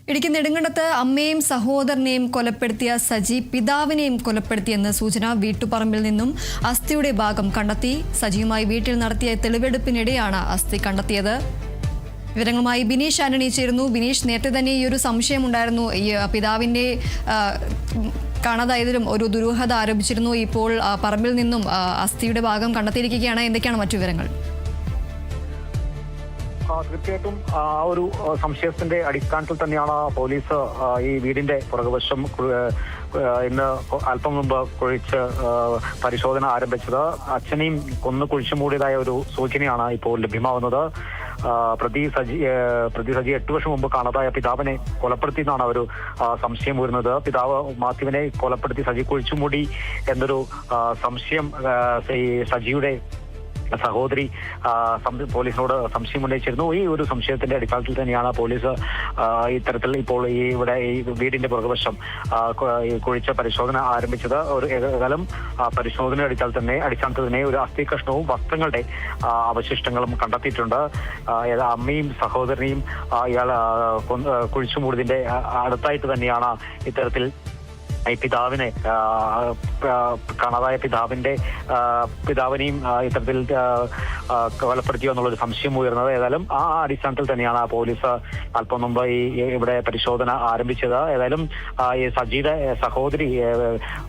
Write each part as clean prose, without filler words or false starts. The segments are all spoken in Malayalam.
ഇടുക്കി നെടുങ്കണ്ടത്ത് അമ്മയും സഹോദരനെയും കൊലപ്പെടുത്തിയ സജി പിതാവിനെയും കൊലപ്പെടുത്തിയെന്ന് സൂചന. വീട്ടുപറമ്പിൽ നിന്നും അസ്ഥിയുടെ ഭാഗം കണ്ടെത്തി. സജിയുമായി വീട്ടിൽ നടത്തിയ തെളിവെടുപ്പിനിടെയാണ് അസ്ഥി കണ്ടെത്തിയത്. വിവരങ്ങളുമായി ബിനീഷ് ആന്റണി ചേരുന്നു. ബിനീഷ്, നേരത്തെ തന്നെ ഈ ഒരു സംശയമുണ്ടായിരുന്നു. ഈ പിതാവിന്റെ കാണാതായതിലും ഒരു ദുരൂഹത ആരോപിച്ചിരുന്നു. ഇപ്പോൾ പറമ്പിൽ നിന്നും അസ്ഥിയുടെ ഭാഗം കണ്ടെത്തിയിരിക്കുകയാണ്. എന്തൊക്കെയാണ് മറ്റു വിവരങ്ങൾ? തീർച്ചയായിട്ടും ആ ഒരു സംശയത്തിന്റെ അടിസ്ഥാനത്തിൽ തന്നെയാണ് പോലീസ് ഈ വീടിന്റെ പുറകുവശം ഇന്ന് അല്പം മുമ്പ് കുഴിച്ച് പരിശോധന ആരംഭിച്ചത്. അച്ഛനെയും കൊന്നു കുഴിച്ചു മൂടിയതായ ഒരു സൂചനയാണ് ഇപ്പോൾ ലഭ്യമാവുന്നത്. പ്രതി സജി 8 വർഷം മുമ്പ് കാണാതായ പിതാവിനെ കൊലപ്പെടുത്തിയെന്നാണ് ഒരു സംശയം വരുന്നത്. പിതാവ് മാത്യുവിനെ കൊലപ്പെടുത്തി സജി കുഴിച്ചുമൂടി എന്നൊരു സംശയം ഈ സജിയുടെ സഹോദരി പോലീസിനോട് സംശയം ഉന്നയിച്ചിരുന്നു. ഈ ഒരു സംശയത്തിന്റെ അടിസ്ഥാനത്തിൽ തന്നെയാണ് പോലീസ് ഇത്തരത്തിൽ ഇപ്പോൾ ഇവിടെ ഈ വീടിന്റെ പുറകുവശം കുഴിച്ച പരിശോധന ആരംഭിച്ചത്. ഒരു ഏകകാലം പരിശോധന അടിസ്ഥാനത്തിൽ തന്നെ ഒരു അസ്ഥി കഷ്ണവും വസ്ത്രങ്ങളുടെ അവശിഷ്ടങ്ങളും കണ്ടെത്തിയിട്ടുണ്ട്. അമ്മയും സഹോദരനെയും ഇയാൾ കുഴിച്ചു മൂടിയതിന്റെ അടുത്തായിട്ട് തന്നെയാണ് ഇത്തരത്തിൽ ഈ പിതാവിനെ കാണാതായ പിതാവിനെയും ഇത്തരത്തിൽ കൊലപ്പെടുത്തിയോ എന്നുള്ളൊരു സംശയം ഉയർന്നത്. ഏതായാലും ആ അടിസ്ഥാനത്തിൽ തന്നെയാണ് പോലീസ് അല്പം മുമ്പ് ഇവിടെ പരിശോധന ആരംഭിച്ചത്. ഏതായാലും ഈ സജിയുടെ സഹോദരി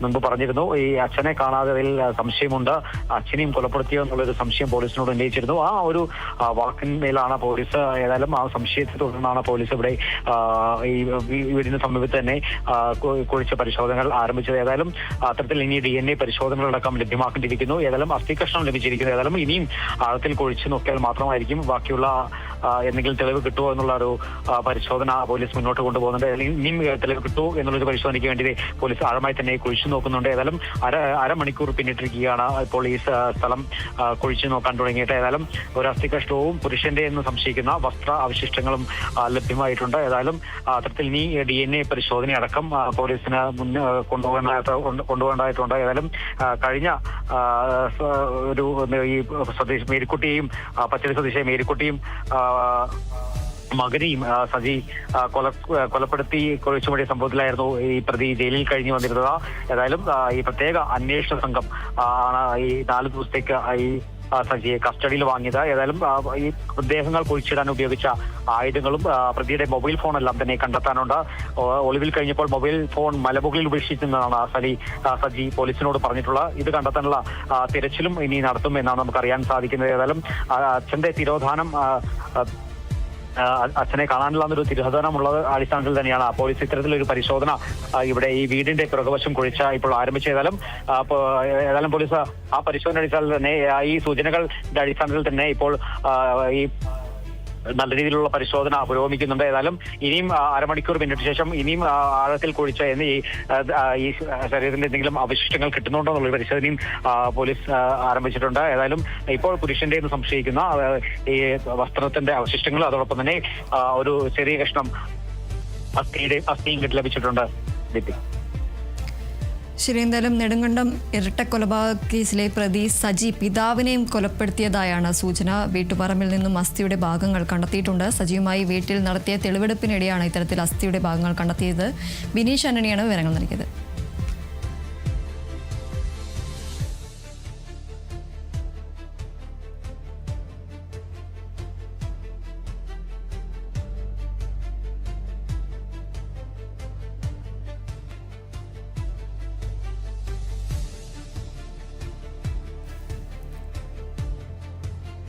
മുമ്പ് പറഞ്ഞിരുന്നു, ഈ അച്ഛനെ കാണാതതിൽ സംശയമുണ്ട്, അച്ഛനെയും കൊലപ്പെടുത്തിയോ എന്നുള്ളൊരു സംശയം പോലീസിനോട് ഉന്നയിച്ചിരുന്നു. ആ ഒരു വാക്കിന്മേലാണ് പോലീസ് ഏതായാലും ആ സംശയത്തെ തുടർന്നാണ് പോലീസ് ഇവിടെ ഈ വീടിന് സമീപത്ത് തന്നെ കുഴിച്ച പരിശോധനകൾ ആരംഭിച്ചത്. ഏതായാലും അത്തരത്തിൽ ഇനി DNA പരിശോധനകളടക്കം ലഭ്യമാക്കേണ്ടിയിരിക്കുന്നു. ഏതായാലും അസ്ഥികഷ്ണം ലഭിച്ചിരിക്കുന്നു. ഏതായാലും ഇനിയും ആഴത്തിൽ കുഴിച്ചു നോക്കിയാൽ മാത്രമായിരിക്കും ബാക്കിയുള്ള എന്തെങ്കിലും തെളിവ് കിട്ടുമോ എന്നുള്ള ഒരു പരിശോധന പോലീസ് മുന്നോട്ട് കൊണ്ടുപോകുന്നുണ്ട്. അല്ലെങ്കിൽ ഇനിയും തെളിവ് കിട്ടുമോ എന്നുള്ളൊരു പരിശോധനയ്ക്ക് വേണ്ടി പോലീസ് ആഴമായി തന്നെ കുഴിച്ചു നോക്കുന്നുണ്ട്. ഏതായാലും അരമണിക്കൂർ പിന്നിട്ടിരിക്കുകയാണ് ഇപ്പോൾ ഈ സ്ഥലം കുഴിച്ചു നോക്കാൻ തുടങ്ങിയിട്ട്. ഏതായാലും ഒരു അസ്ഥികഷ്ണവും പുരുഷന്റെ എന്ന് സംശയിക്കുന്ന വസ്ത്ര അവശിഷ്ടങ്ങളും ലഭ്യമായിട്ടുണ്ട്. ഏതായാലും അത്തരത്തിൽ ഇനി DNA പരിശോധന അടക്കം പോലീസിന് കൊണ്ടുപോകേണ്ടതായിട്ടുണ്ട്. ഏതായാലും കഴിഞ്ഞ ഒരു ഈ സ്വദേശി മേരിക്കുട്ടിയെയും പച്ചടി സ്വദേശിയായ മേരിക്കുട്ടിയും മകനെയും സജി കൊലപ്പെടുത്തി കുഴിച്ചുമൂടിയ സംഭവത്തിലായിരുന്നു ഈ പ്രതി ജയിലിൽ കഴിഞ്ഞു വന്നിരുന്നത്. ഏതായാലും ഈ പ്രത്യേക അന്വേഷണ സംഘം ആണ് ഈ 4 ദിവസത്തേക്ക് ഈ സജിയെ കസ്റ്റഡിയിൽ വാങ്ങിയത്. ഏതായാലും ഈ മൃതദേഹങ്ങൾ കുഴിച്ചിടാൻ ഉപയോഗിച്ച ആയുധങ്ങളും പ്രതിയുടെ മൊബൈൽ ഫോണെല്ലാം തന്നെ കണ്ടെത്താനുണ്ട്. ഒളിവിൽ കഴിഞ്ഞപ്പോൾ മൊബൈൽ ഫോൺ മലമുകളിൽ ഉപേക്ഷിച്ചെന്നാണ് സജി പോലീസിനോട് പറഞ്ഞിട്ടുള്ളത്. ഇത് കണ്ടെത്താനുള്ള തിരച്ചിലും ഇനി നടത്തും എന്നാണ് നമുക്ക് അറിയാൻ സാധിക്കുന്നത്. ഏതായാലും അച്ഛന്റെ തിരോധാനം അച്ഛനെ കാണാനുള്ള ഒരു തിരോധാനമുള്ളത് അടിസ്ഥാനത്തിൽ തന്നെയാണ് പോലീസ് ഇത്തരത്തിലൊരു പരിശോധന ഇവിടെ ഈ വീടിന്റെ പുറകുവശം കുഴിച്ച ഇപ്പോൾ ആരംഭിച്ചേതായാലും പോലീസ് ആ പരിശോധന അടിസ്ഥാനത്തിൽ തന്നെ ഈ സൂചനകളുടെ അടിസ്ഥാനത്തിൽ തന്നെ ഇപ്പോൾ ഈ നല്ല രീതിയിലുള്ള പരിശോധന പുരോഗമിക്കുന്നുണ്ട്. ഏതായാലും ഇനിയും അരമണിക്കൂർ പിന്നിട്ട് ശേഷം ഇനിയും ആഴത്തിൽ കുഴിച്ച എന്ന് ഈ ശരീരത്തിന്റെ എന്തെങ്കിലും അവശിഷ്ടങ്ങൾ കിട്ടുന്നുണ്ടോ എന്നുള്ള പരിശോധനയും പോലീസ് ആരംഭിച്ചിട്ടുണ്ട്. ഏതായാലും ഇപ്പോൾ പുരുഷന്റെ എന്ന് സംശയിക്കുന്ന ഈ വസ്ത്രത്തിന്റെ അവശിഷ്ടങ്ങൾ അതോടൊപ്പം തന്നെ ഒരു ചെറിയ കഷ്ണം അസ്ഥിയും ലഭിച്ചിട്ടുണ്ട്. ശരി, എന്തായാലും നെടുങ്കണ്ടം ഇരട്ടക്കൊലപാതക കേസിലെ പ്രതി സജി പിതാവിനെയും കൊലപ്പെടുത്തിയതായാണ് സൂചന. വീട്ടുപറമ്പിൽ നിന്നും അസ്ഥിയുടെ ഭാഗങ്ങൾ കണ്ടെത്തിയിട്ടുണ്ട്. സജിയുമായി വീട്ടിൽ നടത്തിയ തെളിവെടുപ്പിനിടെയാണ് ഇത്തരത്തിൽ അസ്ഥിയുടെ ഭാഗങ്ങൾ കണ്ടെത്തിയത്. ബിനീഷ് ആന്റണിയാണ് വിവരങ്ങൾ നൽകിയത്.